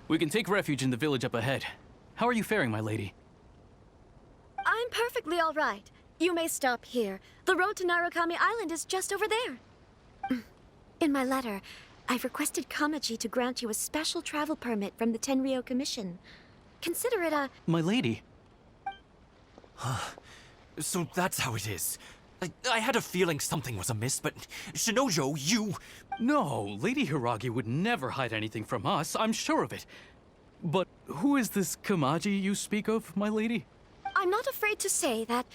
We can take refuge in the village up ahead. How are you faring, my lady? I'm perfectly all right. You may stop here. The road to Narukami Island is just over there. In my letter, I've requested Kamaji to grant you a special travel permit from the Tenryou Commission. Consider it a... My lady? So that's how it is. I had a feeling something was amiss, but Shinojo, you... No, Lady Hiragi would never hide anything from us, I'm sure of it. But who is this Kamaji you speak of, my lady? I'm not afraid to say that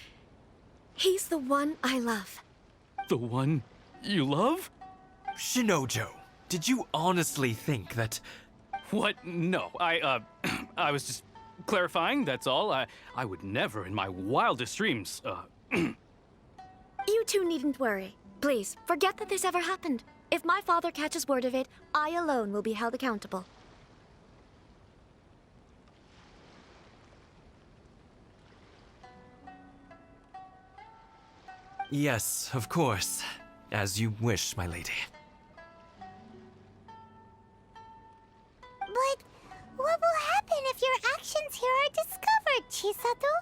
he's the one I love. The one you love? Shinojo, did you honestly think that... What? No, I was just clarifying, that's all. I would never in my wildest dreams, You two needn't worry. Please, forget that this ever happened. If my father catches word of it, I alone will be held accountable. Yes, of course. As you wish, my lady. But what will happen if your actions here are discovered, Chisato?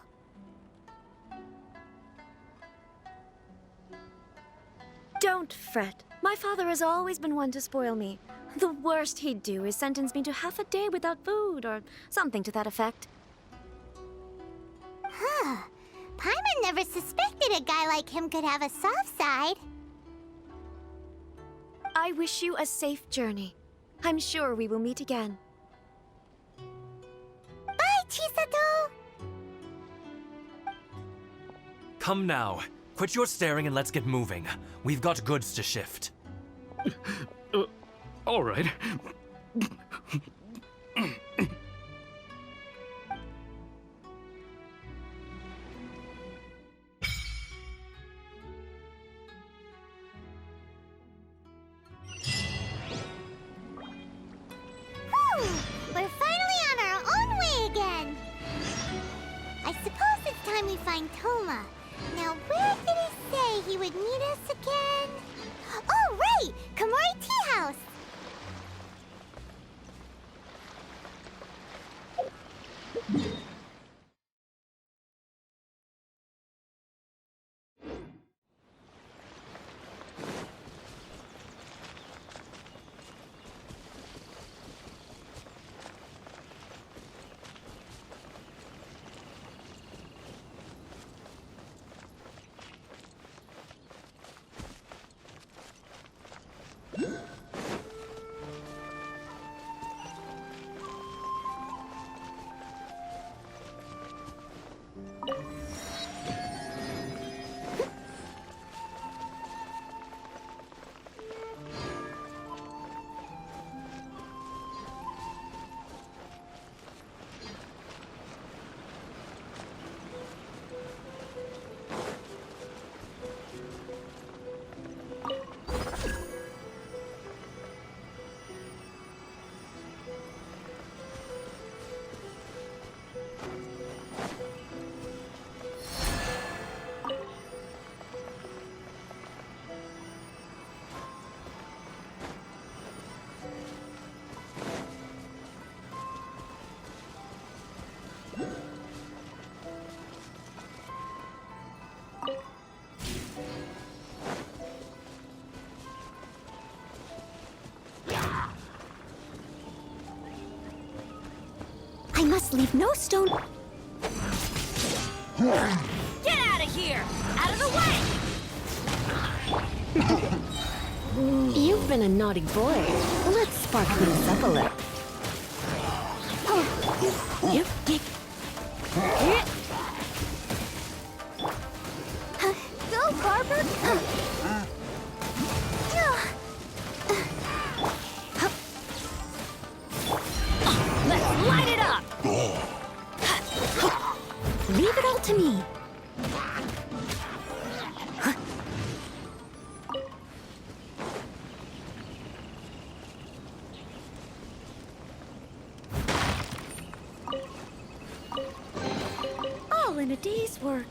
Don't fret. My father has always been one to spoil me. The worst he'd do is sentence me to half a day without food, or something to that effect. Huh. Paimon never suspected a guy like him could have a soft side. I wish you a safe journey. I'm sure we will meet again. Bye, Chisato! Come now. Quit your staring and let's get moving. We've got goods to shift. all right. We're finally on our own way again! I suppose it's time we find Toma. Now, where did he say he would meet us again? Oh, right! Komori Tea House! I must leave no stone... Get out of here! Out of the way! You've been a naughty boy. Let's spark things up a little. Go, Barber! Let's light it up! Leave it all to me. All in a day's work.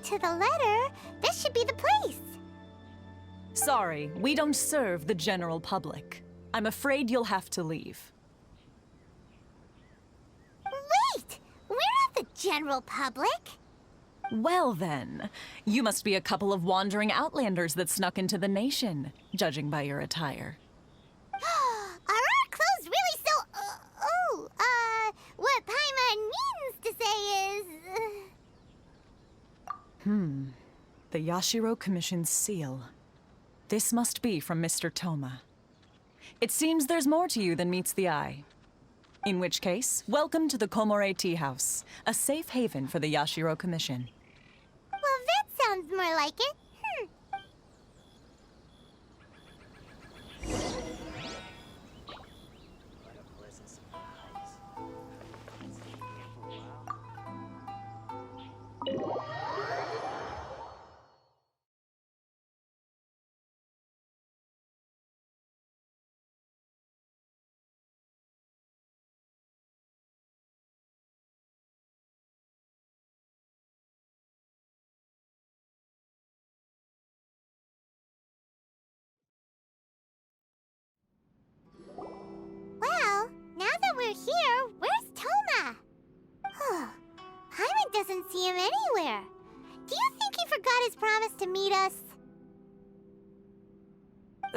to the letter, this should be the place. Sorry, we don't serve the general public. I'm afraid you'll have to leave. Wait! We're not the general public. Well then, you must be a couple of wandering outlanders that snuck into the nation, judging by your attire. Are our clothes really so... what Paimon means to say is... The Yashiro Commission's seal. This must be from Mr. Toma. It seems there's more to you than meets the eye. In which case, welcome to the Komore Tea House, a safe haven for the Yashiro Commission. Well, that sounds more like it. Well, now that we're here, where's Toma? Paimon doesn't see him anywhere. Do you think he forgot his promise to meet us?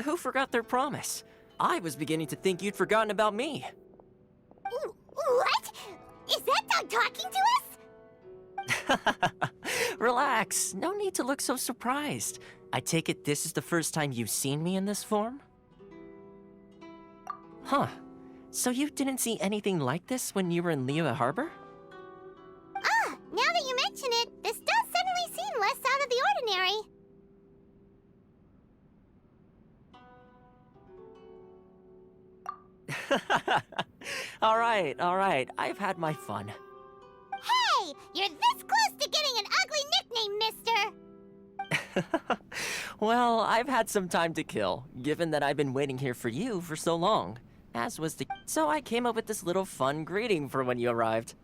Who forgot their promise? I was beginning to think you'd forgotten about me. What? Is that dog talking to us? Relax, no need to look so surprised. I take it this is the first time you've seen me in this form? Huh. So you didn't see anything like this when you were in Liyue Harbor? Ah, now that you mention it, this does suddenly seem less out of the ordinary. All right. I've had my fun. Hey, you're this close to getting an ugly nickname, mister! Well, I've had some time to kill, given that I've been waiting here for you for so long. As was the... So I came up with this little fun greeting for when you arrived.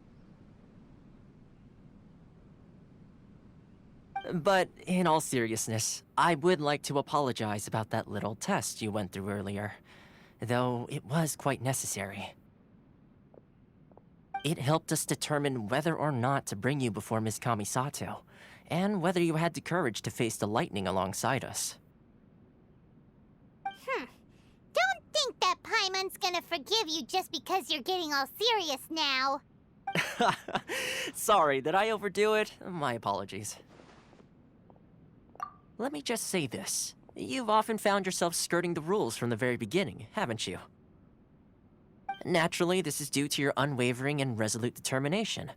But in all seriousness, I would like to apologize about that little test you went through earlier. Though it was quite necessary. It helped us determine whether or not to bring you before Ms. Kamisato, and whether you had the courage to face the lightning alongside us. Don't think that Paimon's gonna forgive you just because you're getting all serious now. Sorry, did I overdo it? My apologies. Let me just say this. You've often found yourself skirting the rules from the very beginning, haven't you? Naturally, this is due to your unwavering and resolute determination.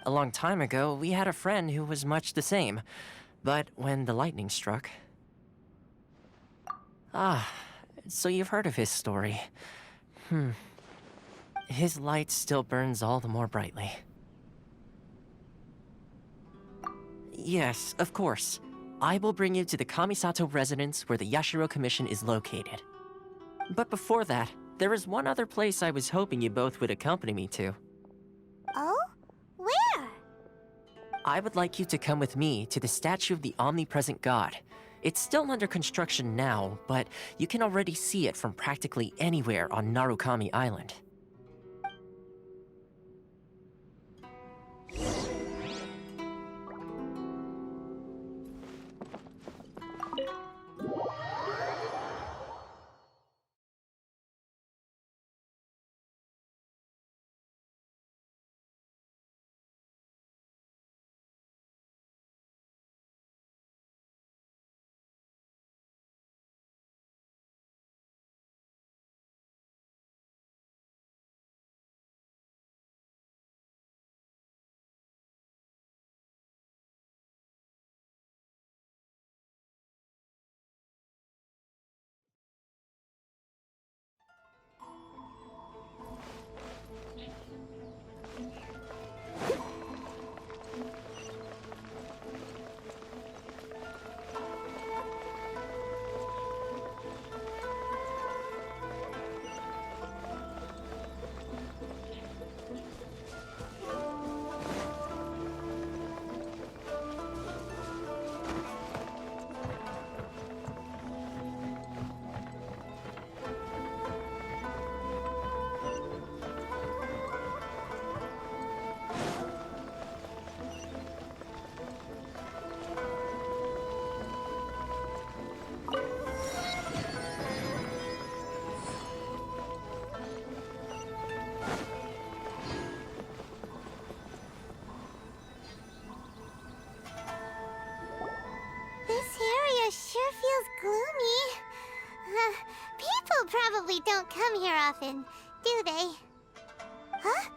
A long time ago, we had a friend who was much the same, but when the lightning struck... Ah, so you've heard of his story. His light still burns all the more brightly. Yes, of course. I will bring you to the Kamisato residence where the Yashiro Commission is located. But before that, there is one other place I was hoping you both would accompany me to. Oh? Where? I would like you to come with me to the statue of the omnipresent god. It's still under construction now, but you can already see it from practically anywhere on Narukami Island. don't come here often, do they? Huh?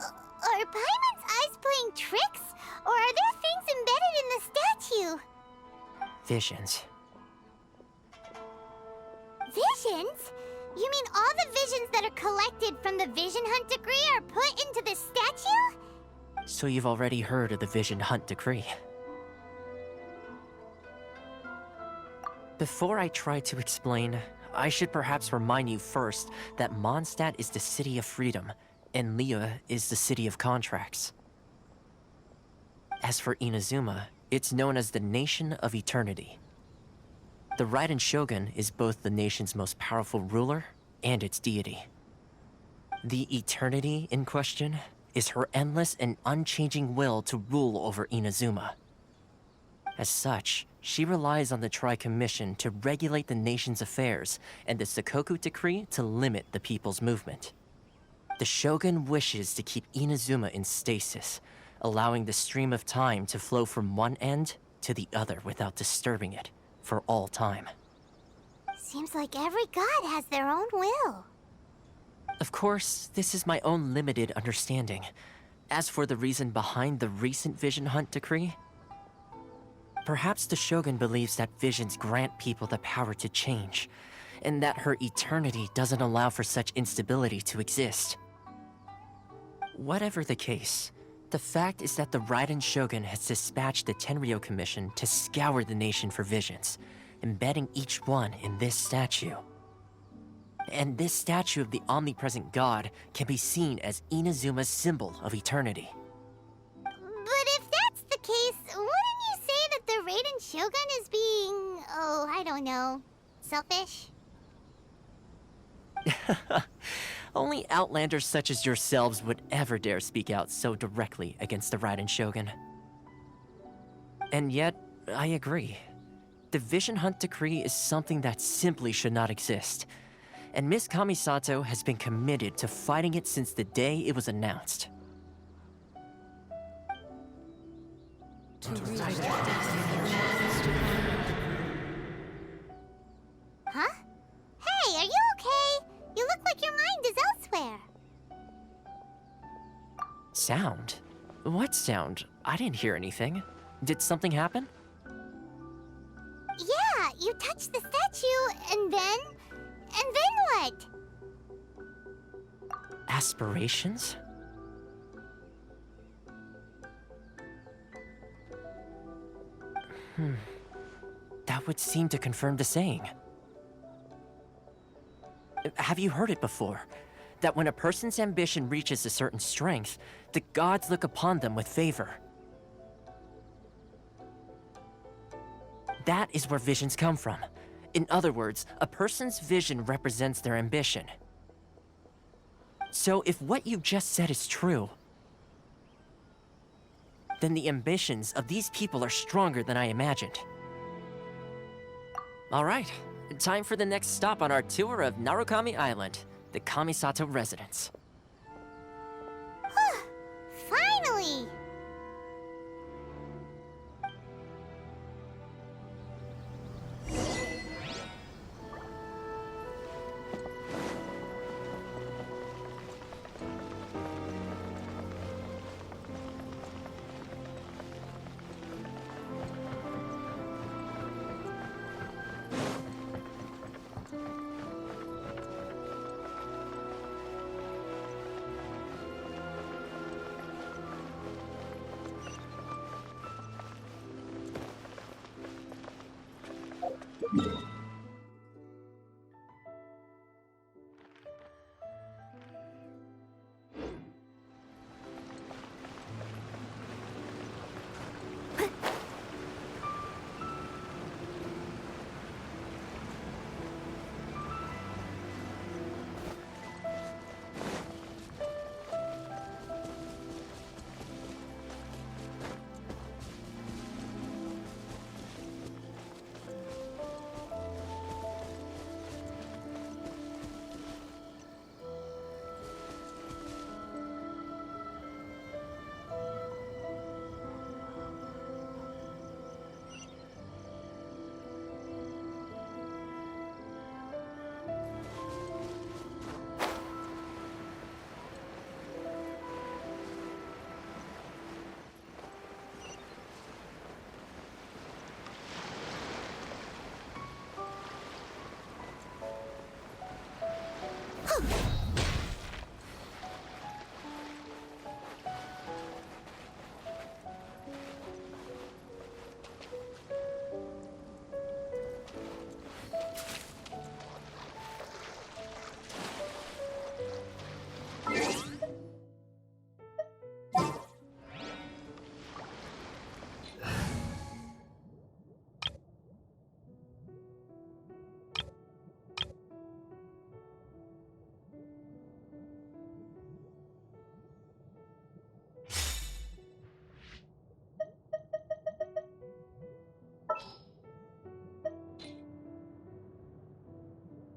Are Paimon's eyes playing tricks? Or are there things embedded in the statue? Visions. Visions? You mean all the visions that are collected from the Vision Hunt decree are put into this statue? So you've already heard of the Vision Hunt decree. Before I try to explain, I should perhaps remind you first that Mondstadt is the city of freedom, and Liyue is the city of contracts. As for Inazuma, it's known as the Nation of Eternity. The Raiden Shogun is both the nation's most powerful ruler and its deity. The Eternity in question is her endless and unchanging will to rule over Inazuma. As such, she relies on the Tri-Commission to regulate the nation's affairs and the Sakoku Decree to limit the people's movement. The Shogun wishes to keep Inazuma in stasis, allowing the stream of time to flow from one end to the other without disturbing it for all time. Seems like every god has their own will. Of course, this is my own limited understanding. As for the reason behind the recent Vision Hunt decree, perhaps the Shogun believes that visions grant people the power to change, and that her eternity doesn't allow for such instability to exist. Whatever the case, the fact is that the Raiden Shogun has dispatched the Tenryou Commission to scour the nation for visions, embedding each one in this statue. And this statue of the omnipresent god can be seen as Inazuma's symbol of eternity. But if that's the case, wouldn't you say that the Raiden Shogun is being, oh, I don't know, selfish? Only outlanders such as yourselves would ever dare speak out so directly against the Raiden Shogun. And yet, I agree. The Vision Hunt decree is something that simply should not exist. And Miss Kamisato has been committed to fighting it since the day it was announced. Huh? Hey, are you okay? You look like your mind is elsewhere. Sound? What sound? I didn't hear anything. Did something happen? Yeah, you touched the statue, and then what? Aspirations? That would seem to confirm the saying. Have you heard it before? That when a person's ambition reaches a certain strength, the gods look upon them with favor. That is where visions come from. In other words, a person's vision represents their ambition. So if what you just said is true, then the ambitions of these people are stronger than I imagined. All right, time for the next stop on our tour of Narukami Island, the Kamisato residence. Finally!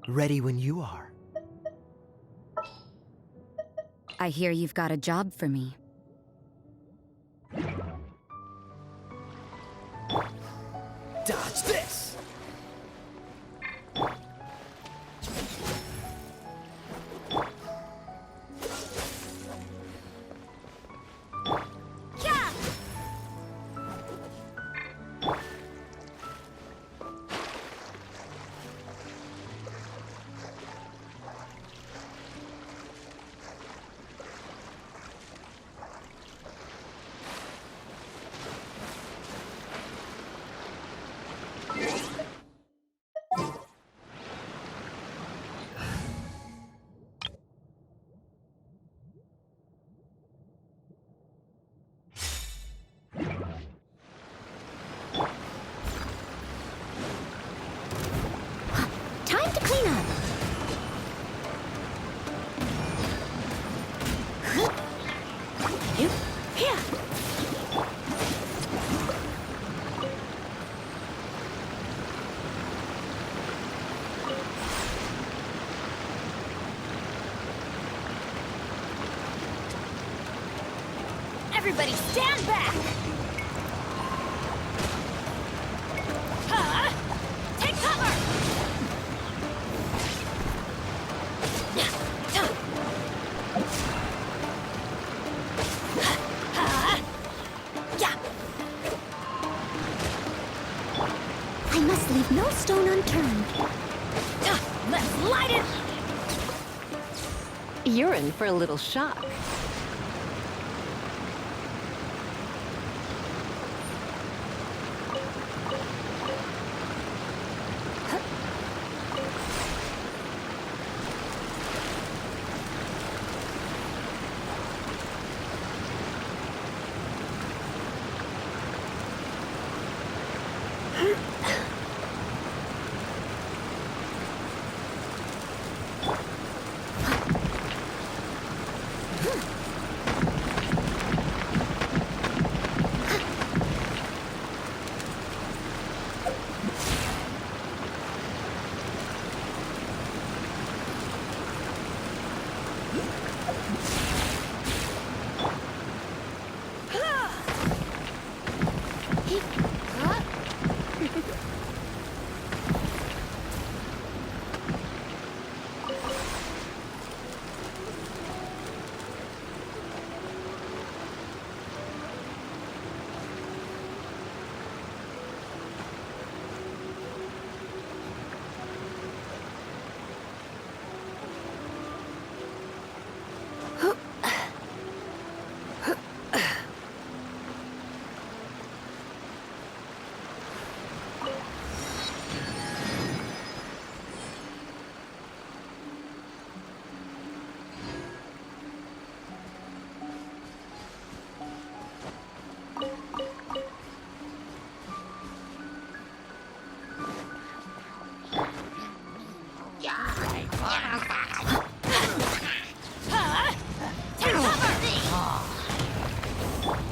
Ready when you are. I hear you've got a job for me. Dodge this! Yeah! Time to clean up. Here. Everybody stand back! Huh? Take cover! I must leave no stone unturned. Let's light it! You're in for a little shock.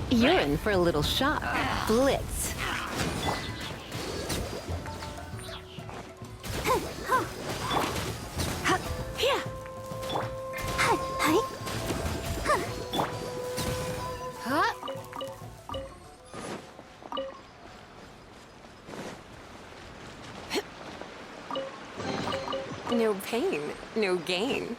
You're in for a little shock. Blitz. Here. No pain, no gain.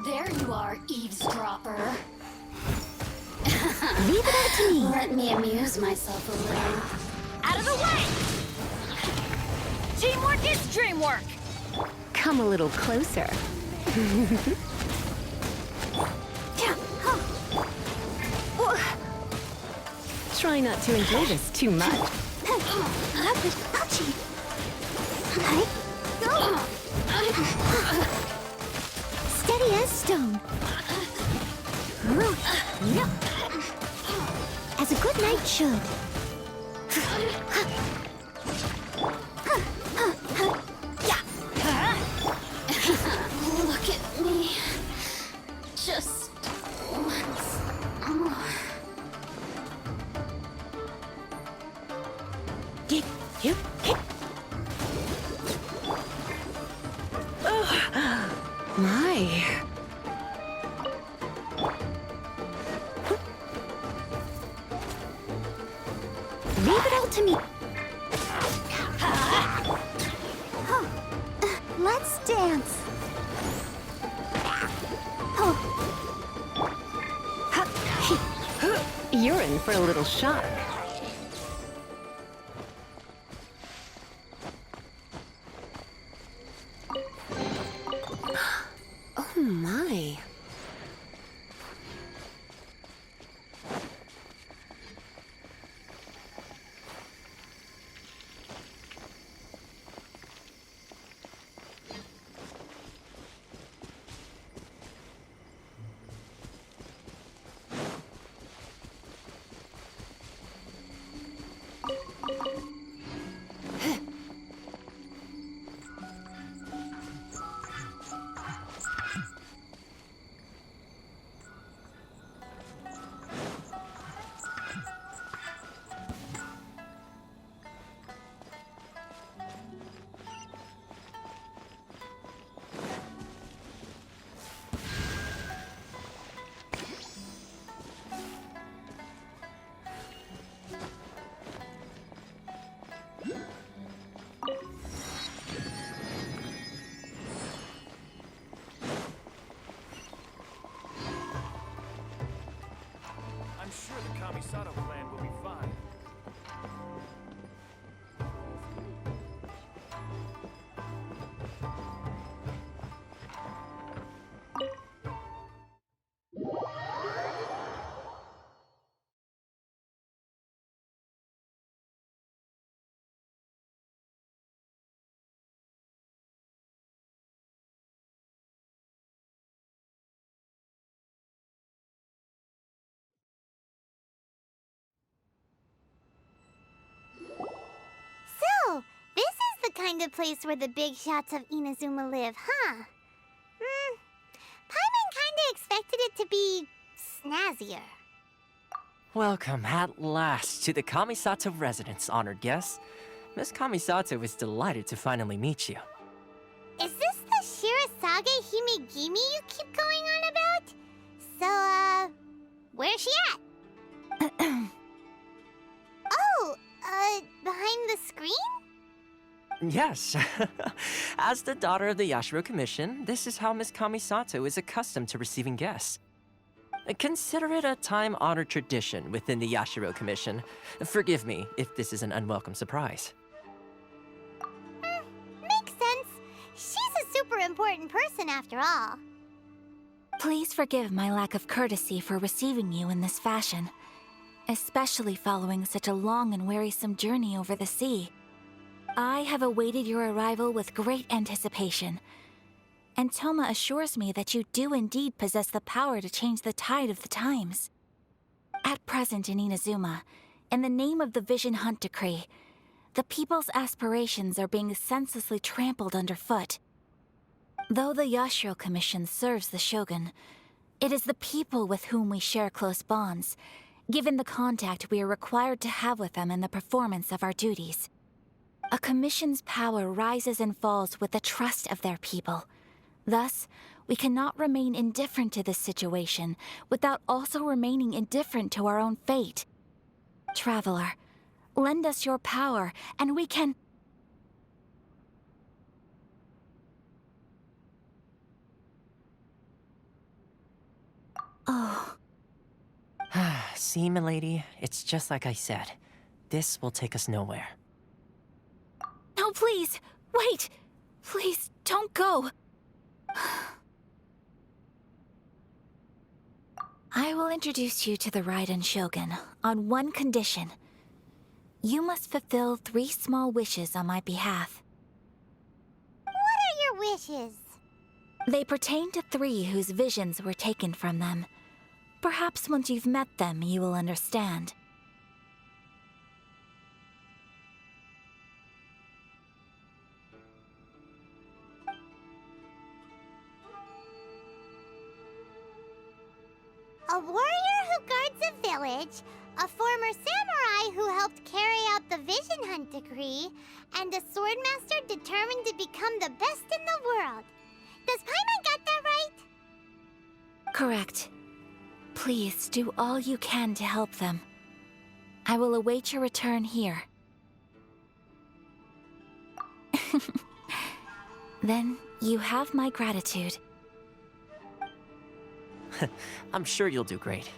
There you are, eavesdropper. Leave it up to me. Let me amuse myself a little. Out of the way! Teamwork is dreamwork! Come a little closer. Try not to enjoy this too much. Ouchie! Steady as stone. As a good knight should. Look at me. Just once more. My. Leave it all to me. Let's dance. You're in for a little shock. Oh my. I'm sure the Kamisato clan will be fine. So, this is the kind of place where the big shots of Inazuma live, huh? Paimon kinda expected it to be snazzier. Welcome at last to the Kamisato residence, honored guests. Miss Kamisato is delighted to finally meet you. Is this the Shirasage Himegimi you keep going on about? So, where's she at? Oh, behind the screen? Yes. As the daughter of the Yashiro Commission, this is how Miss Kamisato is accustomed to receiving guests. Consider it a time-honored tradition within the Yashiro Commission. Forgive me if this is an unwelcome surprise. Makes sense. She's a super important person after all. Please forgive my lack of courtesy for receiving you in this fashion, especially following such a long and wearisome journey over the sea. I have awaited your arrival with great anticipation, and Toma assures me that you do indeed possess the power to change the tide of the times. At present in Inazuma, in the name of the Vision Hunt Decree, the people's aspirations are being senselessly trampled underfoot. Though the Yashiro Commission serves the Shogun, it is the people with whom we share close bonds, given the contact we are required to have with them in the performance of our duties. A commission's power rises and falls with the trust of their people. Thus, we cannot remain indifferent to this situation without also remaining indifferent to our own fate. Traveler, lend us your power, and we can... Oh. See, milady, it's just like I said. This will take us nowhere. No, please, wait! Please, don't go. I will introduce you to the Raiden Shogun on one condition. You must fulfill 3 small wishes on my behalf. What are your wishes? They pertain to 3 whose visions were taken from them. Perhaps once you've met them, you will understand. A warrior who guards a village, a former samurai who helped carry out the Vision Hunt decree, and a swordmaster determined to become the best in the world. Does Paimon got that right? Correct. Please do all you can to help them. I will await your return here. Then you have my gratitude. I'm sure you'll do great.